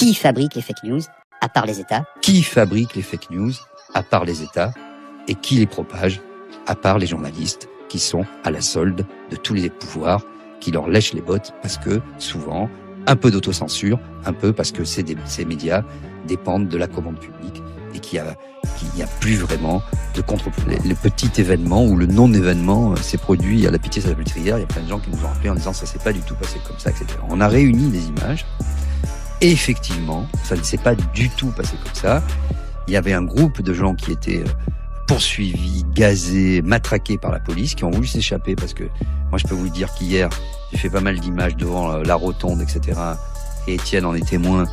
Qui fabrique les fake news, à part les États? Qui fabrique les fake news, à part les États? Et qui les propage, à part les journalistes, qui sont à la solde de tous les pouvoirs, qui leur lèchent les bottes, parce que, souvent, un peu d'autocensure, un peu parce que ces médias dépendent de la commande publique, et qu'il n'y a plus vraiment de contre-pouvoir. Le petit événement ou le non-événement s'est produit à la Pitié-Salpêtrière. Il y a plein de gens qui nous ont rappelé en disant ça s'est pas du tout passé comme ça, etc. On a réuni des images. Et effectivement, ça ne s'est pas du tout passé comme ça. Il y avait un groupe de gens qui étaient poursuivis, gazés, matraqués par la police, qui ont voulu s'échapper parce que moi je peux vous dire qu'hier, j'ai fait pas mal d'images devant la rotonde, etc. Et Étienne en est témoin.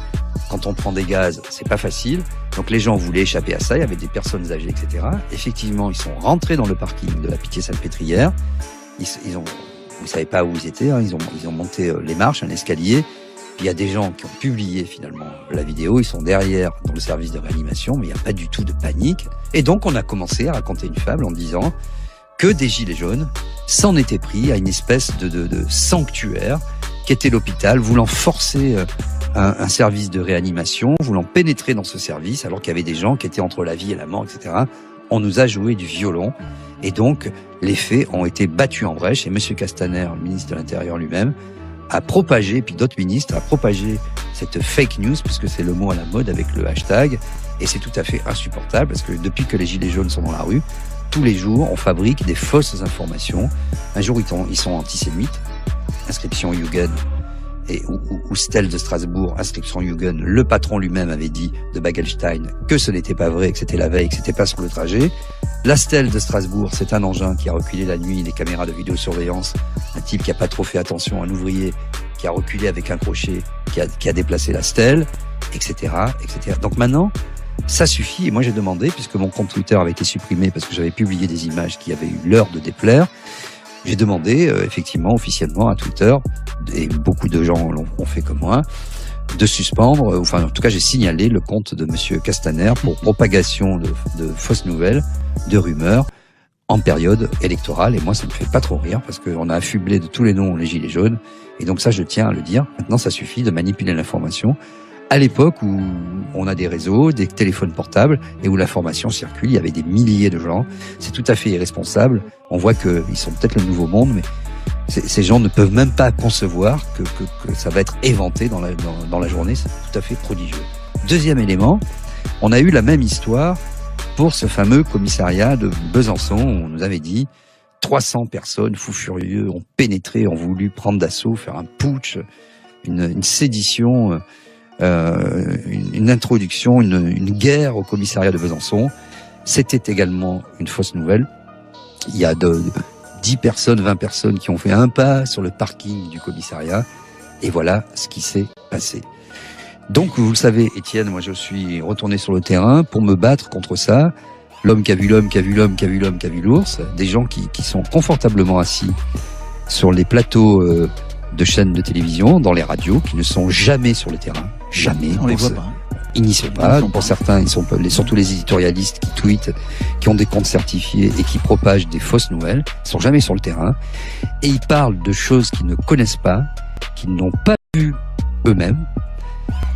Quand on prend des gaz, c'est pas facile. Donc les gens voulaient échapper à ça. Il y avait des personnes âgées, etc. Effectivement, ils sont rentrés dans le parking de la Pitié-Salpêtrière. Vous savez pas où ils étaient. Hein. Ils ont monté les marches, un escalier. Puis il y a des gens qui ont publié finalement la vidéo. Ils sont derrière dans le service de réanimation, mais il n'y a pas du tout de panique. Et donc on a commencé à raconter une fable en disant que des gilets jaunes s'en étaient pris à une espèce de sanctuaire qui était l'hôpital, voulant forcer un service de réanimation, voulant pénétrer dans ce service, alors qu'il y avait des gens qui étaient entre la vie et la mort, etc. On nous a joué du violon, et donc les faits ont été battus en brèche, et M. Castaner, le ministre de l'Intérieur lui-même, a propagé, puis d'autres ministres, a propagé cette fake news, puisque c'est le mot à la mode avec le hashtag, et c'est tout à fait insupportable, parce que depuis que les gilets jaunes sont dans la rue, tous les jours, on fabrique des fausses informations. Un jour, ils sont antisémites, inscription Jugend, ou Stèle de Strasbourg, inscription Jugend. Le patron lui-même avait dit de Bagelstein que ce n'était pas vrai, que c'était la veille, que c'était pas sur le trajet. La Stèle de Strasbourg, c'est un engin qui a reculé la nuit, les caméras de vidéosurveillance, un type qui a pas trop fait attention, un ouvrier qui a reculé avec un crochet, qui a déplacé la stèle, etc., etc. Donc maintenant, ça suffit. Et moi, j'ai demandé, puisque mon compte Twitter avait été supprimé parce que j'avais publié des images qui avaient eu l'heure de déplaire, j'ai demandé, effectivement, officiellement à Twitter, et beaucoup de gens l'ont fait comme moi, de suspendre, enfin, en tout cas, j'ai signalé le compte de Monsieur Castaner pour propagation de fausses nouvelles, de rumeurs, en période électorale. Et moi, ça me fait pas trop rire, parce qu'on a affublé de tous les noms les gilets jaunes. Et donc ça, je tiens à le dire. Maintenant, ça suffit de manipuler l'information. À l'époque où on a des réseaux, des téléphones portables, et où l'information circule, il y avait des milliers de gens. C'est tout à fait irresponsable. On voit qu'ils sont peut-être le nouveau monde, mais ces gens ne peuvent même pas concevoir que ça va être éventé dans la journée. C'est tout à fait prodigieux. Deuxième élément, on a eu la même histoire pour ce fameux commissariat de Besançon. On nous avait dit 300 personnes fous furieux ont pénétré, ont voulu prendre d'assaut, faire un putsch, une sédition, une introduction, une guerre au commissariat de Besançon. C'était également une fausse nouvelle. Il y a 10 personnes, 20 personnes qui ont fait un pas sur le parking du commissariat, et voilà ce qui s'est passé. Donc, vous le savez, Étienne, moi je suis retourné sur le terrain pour me battre contre ça. L'homme qui a vu l'homme, qui a vu l'homme, qui a vu l'homme, qui a vu l'ours. Des gens qui sont confortablement assis sur les plateaux de chaînes de télévision, dans les radios, qui ne sont jamais sur le terrain. Jamais. On les voit pas. Ils n'y sont pas. Pour certains, ils sont surtout les éditorialistes qui tweetent, qui ont des comptes certifiés et qui propagent des fausses nouvelles. Ils sont jamais sur le terrain. Et ils parlent de choses qu'ils ne connaissent pas, qu'ils n'ont pas vues eux-mêmes,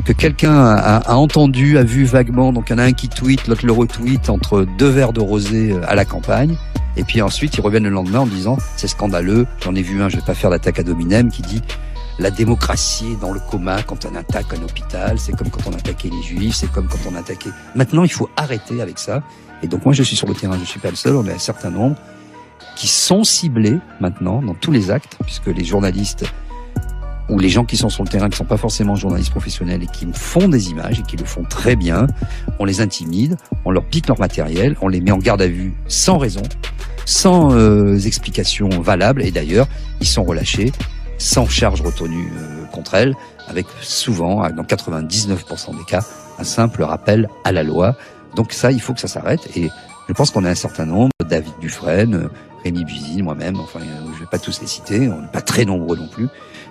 que quelqu'un a entendu, a vu vaguement. Donc il y en a un qui tweet, l'autre le retweet entre 2 verres de rosé à la campagne. Et puis ensuite, ils reviennent le lendemain en disant « c'est scandaleux ». J'en ai vu un, je vais pas faire d'attaque ad hominem, qui dit « la démocratie est dans le coma quand on attaque un hôpital, c'est comme quand on attaquait les juifs, c'est comme quand on attaquait… » Maintenant, il faut arrêter avec ça. Et donc moi, je suis sur le terrain, je suis pas le seul, on est un certain nombre qui sont ciblés maintenant dans tous les actes, puisque les journalistes ou les gens qui sont sur le terrain, qui sont pas forcément journalistes professionnels et qui font des images et qui le font très bien, on les intimide, on leur pique leur matériel, on les met en garde à vue sans raison, sans explication valable, et d'ailleurs, ils sont relâchés sans charge retenue contre elles, avec souvent, dans 99% des cas, un simple rappel à la loi. Donc ça, il faut que ça s'arrête, et je pense qu'on a un certain nombre, David Dufresne, Rémi Buzine, moi-même, enfin, je vais pas tous les citer, on n'est pas très nombreux non plus,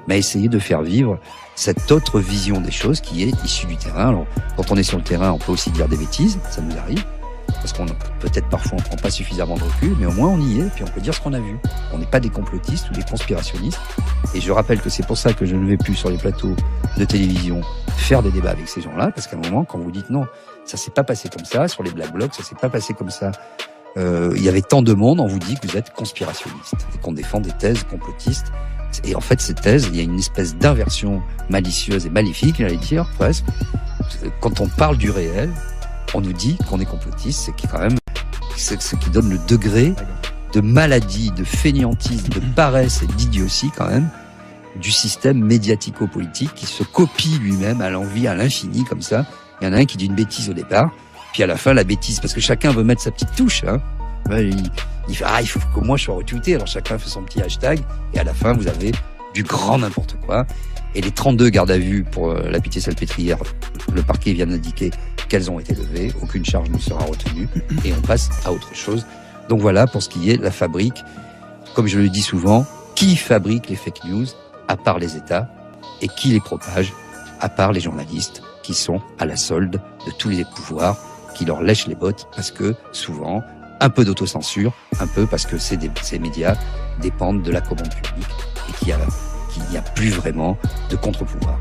mais essayer de faire vivre cette autre vision des choses qui est issue du terrain. Alors, quand on est sur le terrain, on peut aussi dire des bêtises, ça nous arrive, parce qu'on peut-être parfois on prend pas suffisamment de recul, mais au moins on y est, puis on peut dire ce qu'on a vu. On n'est pas des complotistes ou des conspirationnistes. Et je rappelle que c'est pour ça que je ne vais plus sur les plateaux de télévision faire des débats avec ces gens-là, parce qu'à un moment, quand vous dites non, ça s'est pas passé comme ça, sur les Black Blocs, ça s'est pas passé comme ça, il y avait tant de monde, on vous dit que vous êtes conspirationniste, et qu'on défend des thèses complotistes. Et en fait, ces thèses, il y a une espèce d'inversion malicieuse et maléfique, j'allais dire, presque. Quand on parle du réel, on nous dit qu'on est complotiste, c'est qui quand même, c'est ce qui donne le degré de maladie, de fainéantisme, de paresse et d'idiotie quand même du système médiatico-politique qui se copie lui-même à l'envie, à l'infini comme ça. Il y en a un qui dit une bêtise au départ, puis à la fin la bêtise, parce que chacun veut mettre sa petite touche. Hein. Il fait il faut que moi je sois retweeté, alors chacun fait son petit hashtag, et à la fin vous avez du grand n'importe quoi. Et les 32 gardes à vue pour la Pitié-Salpêtrière, le parquet vient d'indiquer qu'elles ont été levées, aucune charge ne sera retenue, et on passe à autre chose. Donc voilà pour ce qui est de la fabrique. Comme je le dis souvent, qui fabrique les fake news à part les États, et qui les propage à part les journalistes qui sont à la solde de tous les pouvoirs, qui leur lèchent les bottes parce que souvent, un peu d'autocensure, un peu parce que ces médias dépendent de la commande publique et qu'il n'y a plus vraiment de contre-pouvoir.